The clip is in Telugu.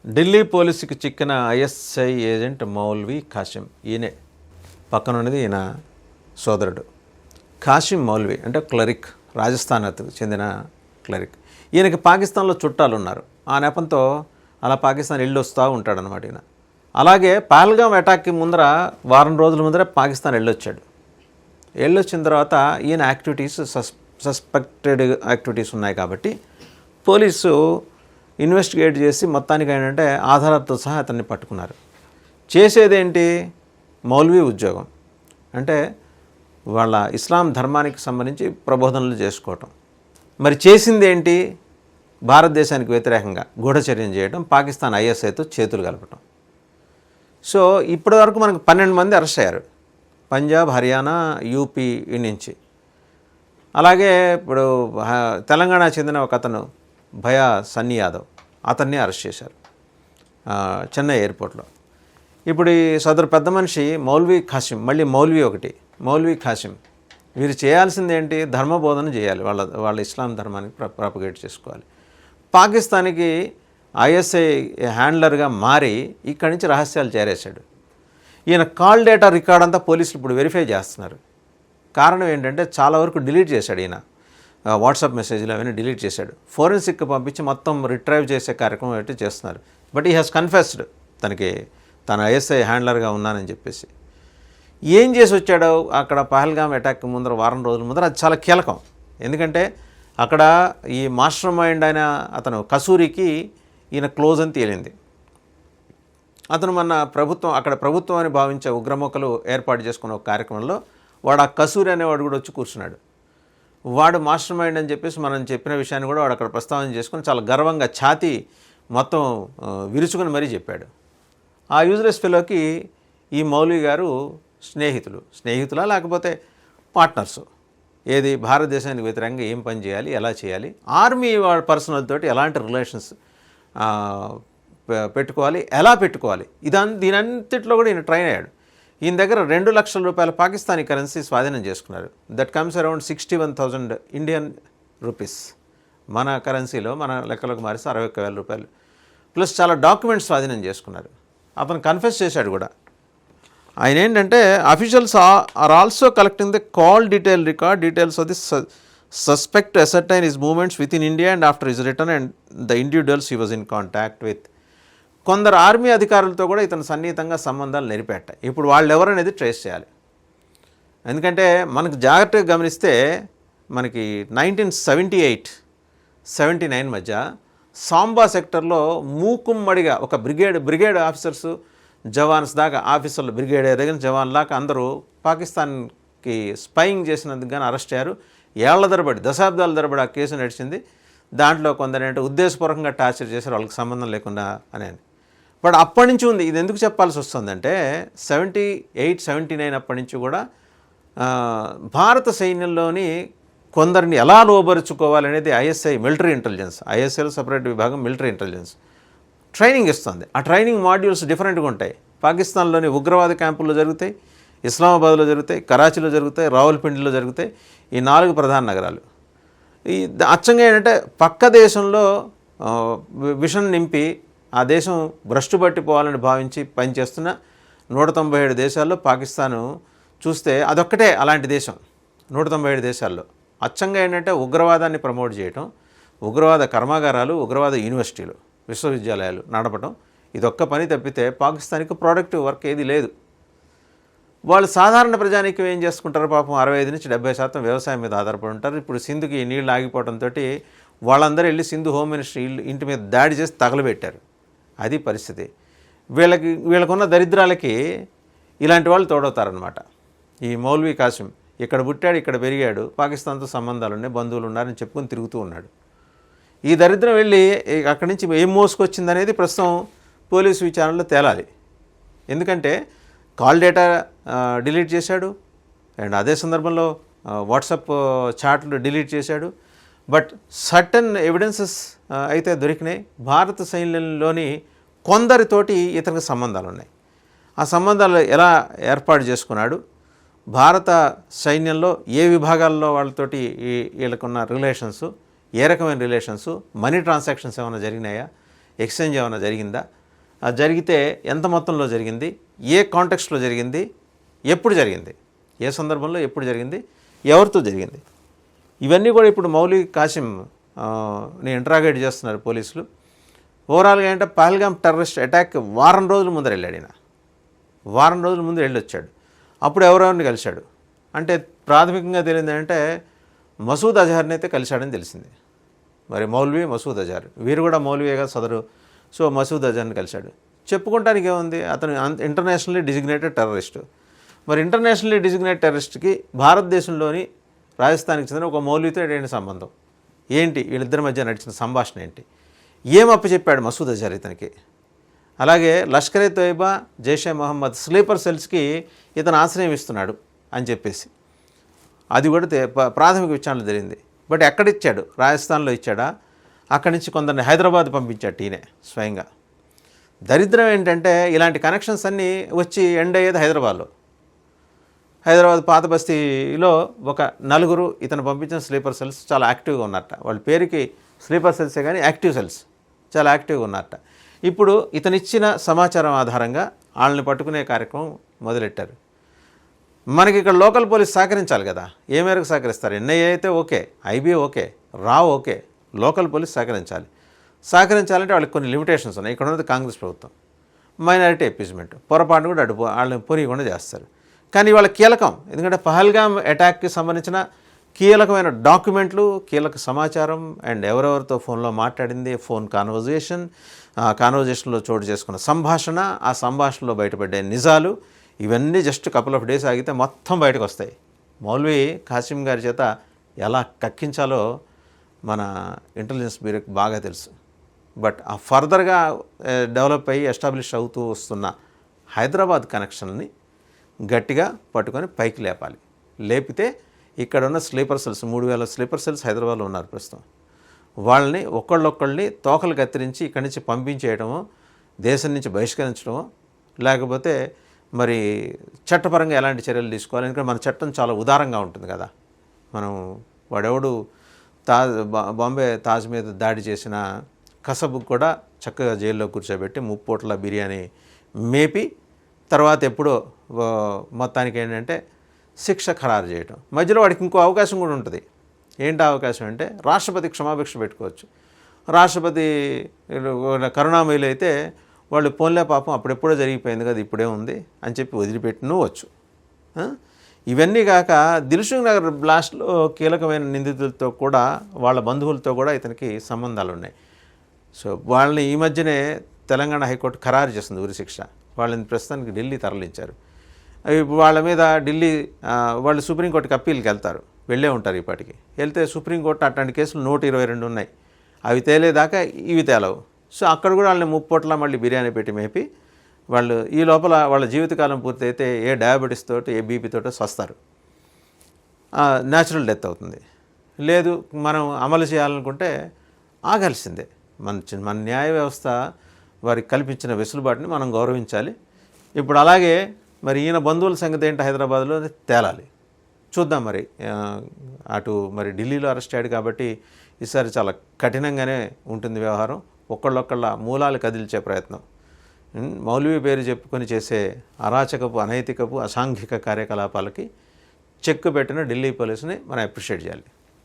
ఢిల్లీ పోలీసుకి చిక్కిన ఐఎస్ఐ ఏజెంట్ మౌల్వీ ఖాసిం. ఈయనే పక్కన ఉన్నది ఈయన సోదరుడు ఖాసిం మౌల్వీ, అంటే క్లరిక్, రాజస్థాన్కు చెందిన క్లరిక్. ఈయనకి పాకిస్తాన్లో చుట్టాలు ఉన్నారు. ఆ నెపంతో అలా పాకిస్తాన్ వెళ్ళొస్తూ ఉంటాడనమాట ఈయన. అలాగే పహల్గామ్ అటాక్కి ముందర వారం రోజుల ముందర పాకిస్తాన్ వెళ్ళొచ్చిన తర్వాత ఈయన యాక్టివిటీస్ సస్పెక్టెడ్ యాక్టివిటీస్ ఉన్నాయి కాబట్టి పోలీసు ఇన్వెస్టిగేట్ చేసి మొత్తానికి ఏంటంటే ఆధారాలతో సహా అతన్ని పట్టుకున్నారు. చేసేదేంటి? మౌల్వీ ఉద్యోగం, అంటే వాళ్ళ ఇస్లాం ధర్మానికి సంబంధించి ప్రబోధనలు చేసుకోవటం. మరి చేసింది ఏంటి? భారతదేశానికి వ్యతిరేకంగా గూఢచర్యం చేయడం, పాకిస్తాన్ ఐఎస్ఐతో చేతులు కలపటం. సో ఇప్పటి వరకు మనకు 12 మంది అరెస్ట్ అయ్యారు, పంజాబ్, హర్యానా, యూపీ నుంచి. అలాగే ఇప్పుడు తెలంగాణ చెందిన ఒక అతను భయా సన్నీ యాదవ్, అతన్ని అరెస్ట్ చేశారు చెన్నై ఎయిర్పోర్ట్లో. ఇప్పుడు ఈ సదరు పెద్ద మనిషి మౌల్వీ ఖాసిం, మళ్ళీ మౌల్వీ ఖాసిం, వీరు చేయాల్సింది ఏంటి? ధర్మబోధన చేయాలి, వాళ్ళ ఇస్లాం ధర్మానికి ప్రాపగేట్ చేసుకోవాలి. పాకిస్తాన్కి ఐఎస్ఐ హ్యాండ్లర్గా మారి ఇక్కడి నుంచి రహస్యాలు చేరేశాడు. ఈయన కాల్ డేటా రికార్డ్ అంతా పోలీసులు ఇప్పుడు వెరిఫై చేస్తున్నారు. కారణం ఏంటంటే చాలా వరకు డిలీట్ చేశాడు ఈయన, వాట్సాప్ మెసేజ్లు అవన్నీ డిలీట్ చేశాడు. ఫోరెన్సిక్కి పంపించి మొత్తం రిట్రైవ్ చేసే కార్యక్రమం అయితే చేస్తున్నారు. బట్ ఈ హ్యాస్ కన్ఫెస్డ్ తన ఐఎస్ఐ హ్యాండ్లర్గా ఉన్నానని చెప్పేసి. ఏం చేసి వచ్చాడో అక్కడ పహల్గామ్ అటాక్ ముందర, వారం రోజుల ముందర, అది చాలా కీలకం. ఎందుకంటే అక్కడ ఈ మాస్టర్ మైండ్ అయిన అతను కసూరికి ఈయన క్లోజ్ అని తేలింది. అతను మన అక్కడ ప్రభుత్వం అని భావించే ఉగ్రమొక్కలు ఏర్పాటు చేసుకున్న ఒక కార్యక్రమంలో వాడు ఆ కసూరి అనేవాడు కూడా వచ్చి కూర్చున్నాడు. వాడు మాస్టర్ మైండ్ అని చెప్పేసి మనం చెప్పిన విషయాన్ని కూడా వాడు అక్కడ ప్రస్తావన చేసుకుని చాలా గర్వంగా ఛాతీ మొత్తం విరుచుకుని మరీ చెప్పాడు. ఆ యూజ్లెస్ ఫెలోకి ఈ మౌల్వీ గారు స్నేహితులా లేకపోతే పార్ట్నర్సు, ఏది భారతదేశానికి వ్యతిరేకంగా ఏం పని చేయాలి, ఎలా చేయాలి, ఆర్మీ వాళ్ళ పర్సనల్ తోటి ఎలాంటి రిలేషన్స్ పెట్టుకోవాలి, ఎలా పెట్టుకోవాలి, దీనంతట్లో కూడా ఈయన ట్రైన్ అయ్యాడు. ఈయన దగ్గర 2 లక్షల రూపాయల పాకిస్తానీ కరెన్సీ స్వాధీనం చేసుకున్నారు. That comes around 61,000 Indian rupees. మన కరెన్సీలో మన లెక్కలకు మారిస్తే 61,000 రూపాయలు. ప్లస్ చాలా డాక్యుమెంట్స్ స్వాధీనం చేసుకున్నారు. అతను కన్ఫెస్ చేశాడు కూడా. ఆయన ఏంటంటే officials are also collecting the call details of the suspect ascertain his movements with in India and after his return and the individuals he was in contact with. కొందరు ఆర్మీ అధికారులతో కూడా ఇతను సన్నిహితంగా సంబంధాలు నెరిపెట్టాయి. ఇప్పుడు వాళ్ళు ఎవరనేది ట్రేస్ చేయాలి. ఎందుకంటే మనకు జాగ్రత్తగా గమనిస్తే మనకి 1978-79 మధ్య సాంబా సెక్టర్లో మూకుమ్మడిగా ఒక బ్రిగేడ్ ఆఫీసర్సు, జవాన్స్ దాకా, ఆఫీసర్లు, బ్రిగేడియర్ దగ్గర జవాన్ దాకా అందరూ పాకిస్తాన్కి స్పైయింగ్ చేసినందుకు కానీ అరెస్ట్ అయ్యారు. ఏళ్ల తరబడి, దశాబ్దాల తరబడి ఆ కేసు నడిచింది. దాంట్లో కొందరంటే ఉద్దేశపూర్వకంగా టార్చర్ చేశారు, వాళ్ళకి సంబంధం లేకుండా అని. బట్ అప్పటి నుంచి ఉంది. ఇది ఎందుకు చెప్పాల్సి వస్తుందంటే 78-79 అప్పటి నుంచి కూడా భారత సైన్యంలోని కొందరిని ఎలా లోబరుచుకోవాలనేది ఐఎస్ఐ, మిలిటరీ ఇంటెలిజెన్స్, ఐఎస్ఐలో సపరేట్ విభాగం మిలిటరీ ఇంటెలిజెన్స్ ట్రైనింగ్ ఇస్తుంది. ఆ ట్రైనింగ్ మాడ్యూల్స్ డిఫరెంట్గా ఉంటాయి. పాకిస్తాన్లోని ఉగ్రవాద క్యాంపుల్లో జరుగుతాయి, ఇస్లామాబాద్లో జరుగుతాయి, కరాచీలో జరుగుతాయి, రావుల్పిండిలో జరుగుతాయి. ఈ 4 ప్రధాన నగరాలు. ఈ అచ్చంగా ఏంటంటే పక్క దేశంలో విషం నింపి ఆ దేశం భ్రష్టు పట్టిపోవాలని భావించి పనిచేస్తున్న 197 దేశాల్లో పాకిస్తాను చూస్తే అదొక్కటే అలాంటి దేశం. 197 దేశాల్లో అచ్చంగా ఏంటంటే ఉగ్రవాదాన్ని ప్రమోట్ చేయటం, ఉగ్రవాద కర్మాగారాలు, ఉగ్రవాద యూనివర్సిటీలు, విశ్వవిద్యాలయాలు నడపడం, ఇదొక్క పని తప్పితే పాకిస్తాన్కి ప్రొడక్టివ్ వర్క్ ఏది లేదు. వాళ్ళు సాధారణ ప్రజానీకం ఏం చేసుకుంటారు? పాపం 65-70% వ్యవసాయం మీద ఆధారపడి ఉంటారు. ఇప్పుడు సింధుకి నీళ్ళు ఆగిపోవడంతో వాళ్ళందరూ వెళ్ళి సింధు హోమ్ మినిస్టర్ ఇంటి మీద దాడి చేసి తగలబెట్టారు. అది పరిస్థితి. వీళ్ళకున్న దరిద్రాలకి ఇలాంటి వాళ్ళు తోడవుతారనమాట. ఈ మౌల్వీ ఖాసిం ఇక్కడ పుట్టాడు, ఇక్కడ పెరిగాడు, పాకిస్తాన్తో సంబంధాలు ఉన్నాయి, బంధువులు ఉన్నారని చెప్పుకొని తిరుగుతూ ఉన్నాడు. ఈ దరిద్రం వెళ్ళి అక్కడి నుంచి ఏం మోసుకొచ్చిందనేది ప్రస్తుతం పోలీసు విచారణలో తేలాలి. ఎందుకంటే కాల్ డేటా డిలీట్ చేశాడు, అండ్ అదే సందర్భంలో వాట్సాప్ చాట్లు డిలీట్ చేశాడు. బట్ సర్టన్ ఎవిడెన్సెస్ అయితే దొరికినాయి. భారత సైన్యంలోని కొందరితోటి ఇతనికి సంబంధాలు ఉన్నాయి. ఆ సంబంధాలు ఎలా ఏర్పాటు చేసుకున్నాడు, భారత సైన్యంలో ఏ విభాగాల్లో వాళ్ళతోటి వీళ్ళకున్న రిలేషన్స్, ఏ రకమైన రిలేషన్స్, మనీ ట్రాన్సాక్షన్స్ ఏమైనా జరిగినాయా, ఎక్స్చేంజ్ ఏమైనా జరిగిందా, అది జరిగితే ఎంత మొత్తంలో జరిగింది, ఏ కాంటెక్స్ట్లో జరిగింది, ఎప్పుడు జరిగింది, ఏ సందర్భంలో ఎప్పుడు జరిగింది, ఎవరితో జరిగింది, ఇవన్నీ కూడా ఇప్పుడు మౌలి కాసిం ఇంట్రాగేట్ చేస్తున్నారు పోలీసులు. ఓవరాల్గా ఏంటంటే పహల్గామ్ టెర్రరిస్ట్ అటాక్ వారం రోజుల ముందర వెళ్ళాడు ఈయన. వారం రోజుల ముందు వెళ్ళొచ్చాడు. అప్పుడు ఎవరెవరిని కలిశాడు అంటే ప్రాథమికంగా తెలిసింది ఏంటంటే మసూద్ అజహర్ని అయితే కలిశాడని తెలిసింది. మరి మౌల్వీ, మసూద్ అజహర్ వీరు కూడా మౌల్వీగా సదరు. సో మసూద్ అజహర్ని కలిశాడు. చెప్పుకోవటానికి ఏముంది, అతను ఇంటర్నేషనల్లీ డిజిగ్నేటెడ్ టెర్రరిస్టు. మరి ఇంటర్నేషనల్లీ డిజిగ్నేటెడ్ టెర్రరిస్ట్కి భారతదేశంలోని రాజస్థాన్కి చెందిన ఒక మౌల్వీతో ఏంటి సంబంధం ఏంటి, వీళ్ళిద్దరి మధ్య నడిచిన సంభాషణ ఏంటి, ఏం అప్పచెప్పాడు మసూద్ అజహర్ ఇతనికి. అలాగే లష్కర్ ఏ తోయిబా, జైషే మొహమ్మద్ స్లీపర్ సెల్స్కి ఇతను ఆశ్రయం ఇస్తున్నాడు అని చెప్పేసి అది కూడా ప్రాథమిక విచారణ జరిగింది. బట్ ఎక్కడిచ్చాడు, రాజస్థాన్లో ఇచ్చాడా, అక్కడి నుంచి కొందరిని హైదరాబాద్ పంపించాడు ఈయనే స్వయంగా. దరిద్రం ఏంటంటే ఇలాంటి కనెక్షన్స్ అన్నీ వచ్చి ఎండ్ అయ్యేది హైదరాబాద్లో. హైదరాబాద్ పాత బస్తీలో ఒక నలుగురు ఇతను పంపించిన స్లీపర్ సెల్స్ చాలా యాక్టివ్గా ఉన్నారట. వాళ్ళ పేరుకి స్లీపర్ సెల్సే కానీ యాక్టివ్ సెల్స్ చాలా యాక్టివ్గా ఉన్నారట. ఇప్పుడు ఇతనిచ్చిన సమాచారం ఆధారంగా వాళ్ళని పట్టుకునే కార్యక్రమం మొదలెట్టారు. మనకి ఇక్కడ లోకల్ పోలీస్ సహకరించాలి కదా, ఏ మేరకు సహకరిస్తారు, ఎన్ఐఏ అయితే ఓకే, ఐబీ ఓకే, రా ఓకే, లోకల్ పోలీస్ సహకరించాలి. సహకరించాలంటే వాళ్ళకి కొన్ని లిమిటేషన్స్ ఉన్నాయి. ఇక్కడ ఉన్నది కాంగ్రెస్ ప్రభుత్వం, మైనారిటీ అపీజ్మెంట్, పొరపాటు కూడా వాళ్ళని పొరియకుండా చేస్తారు. కానీ వాళ్ళ కీలకం, ఎందుకంటే పహల్గామ్ అటాక్కి సంబంధించిన కీలకమైన డాక్యుమెంట్లు, కీలక సమాచారం అండ్ ఎవరెవరితో ఫోన్లో మాట్లాడింది, ఫోన్ కాన్వర్జేషన్, ఆ కాన్వర్జేషన్లో చోటు చేసుకున్న సంభాషణ, ఆ సంభాషణలో బయటపడ్డే నిజాలు, ఇవన్నీ జస్ట్ కపుల్ ఆఫ్ డేస్ ఆగితే మొత్తం బయటకు వస్తాయి. మౌల్వీ కాసిం గారి చేత ఎలా కక్కించాలో మన ఇంటెలిజెన్స్ బ్యూరోకి బాగా తెలుసు. బట్ ఆ ఫర్దర్గా డెవలప్ అయ్యి ఎస్టాబ్లిష్ అవుతూ వస్తున్న హైదరాబాద్ కనెక్షన్ని గట్టిగా పట్టుకొని పైకి లేపాలి. లేపితే ఇక్కడ ఉన్న స్లీపర్ సెల్స్ 3000 స్లీపర్ సెల్స్ హైదరాబాద్లో ఉన్నారు ప్రస్తుతం. వాళ్ళని ఒకళ్ళొక్కళ్ళని తోకలు కత్తిరించి ఇక్కడి నుంచి పంపించేయడమో, దేశం నుంచి బహిష్కరించడమో, లేకపోతే మరి చట్టపరంగా ఎలాంటి చర్యలు తీసుకోవాలి. ఎందుకంటే మన చట్టం చాలా ఉదారంగా ఉంటుంది కదా. మనం వాడెవడు బాంబే తాజ్ మీద దాడి చేసిన కసబుకు కూడా చక్కగా జైల్లో కూర్చోబెట్టి 3 పూటల బిర్యానీ మేపి తర్వాత ఎప్పుడో మొత్తానికి ఏంటంటే శిక్ష ఖరారు చేయటం. మధ్యలో వాడికి ఇంకో అవకాశం కూడా ఉంటుంది. ఏంటి అవకాశం అంటే రాష్ట్రపతి క్షమాభిక్ష పెట్టుకోవచ్చు. రాష్ట్రపతి కరుణామయులు అయితే వాళ్ళు పోన్లే పాపం అప్పుడెప్పుడో జరిగిపోయింది కదా ఇప్పుడే ఉంది అని చెప్పి వదిలిపెట్టునవచ్చు. ఇవన్నీ కాక దిల్సుఖ్ నగర్ బ్లాస్ట్లో కీలకమైన నిందితులతో కూడా వాళ్ళ బంధువులతో కూడా ఇతనికి సంబంధాలు ఉన్నాయి. సో వాళ్ళని ఈ మధ్యనే తెలంగాణ హైకోర్టు ఖరారు చేస్తుంది ఉరిశిక్ష. వాళ్ళని ప్రస్తుతానికి ఢిల్లీ తరలించారు. వాళ్ళ మీద ఢిల్లీ వాళ్ళు సుప్రీంకోర్టుకి అప్పీల్కి వెళ్తారు, వెళ్ళే ఉంటారు. ఇప్పటికి వెళ్తే సుప్రీంకోర్టు అట్లాంటి కేసులు 122 ఉన్నాయి. అవి తేలేదాకా ఇవి తేలవు. సో అక్కడ కూడా వాళ్ళని 3 పూటలా మళ్ళీ బిర్యానీ పెట్టి మేపి వాళ్ళు ఈ లోపల వాళ్ళ జీవితకాలం పూర్తయితే ఏ డయాబెటీస్ తోటి ఏ బీపీ తోటో వస్తారు, న్యాచురల్ డెత్ అవుతుంది. లేదు మనం అమలు చేయాలనుకుంటే ఆగాల్సిందే. మన న్యాయ వ్యవస్థ వారికి కల్పించిన వెసులుబాటుని మనం గౌరవించాలి. ఇప్పుడు అలాగే మరి ఈయన బంధువుల సంగతి ఏంటి హైదరాబాద్లో తేలాలి. చూద్దాం మరి. అటు మరి ఢిల్లీలో అరెస్ట్ అయ్యాడు కాబట్టి ఈసారి చాలా కఠినంగానే ఉంటుంది వ్యవహారం. ఒకళ్ళొక్కళ్ళ మూలాలు కదిల్చే ప్రయత్నం. మౌల్వీ పేరు చెప్పుకొని చేసే అరాచకపు, అనైతికపు, అసాంఘిక కార్యకలాపాలకి చెక్కు పెట్టిన ఢిల్లీ పోలీసుని మనం అప్రిషియేట్ చేయాలి.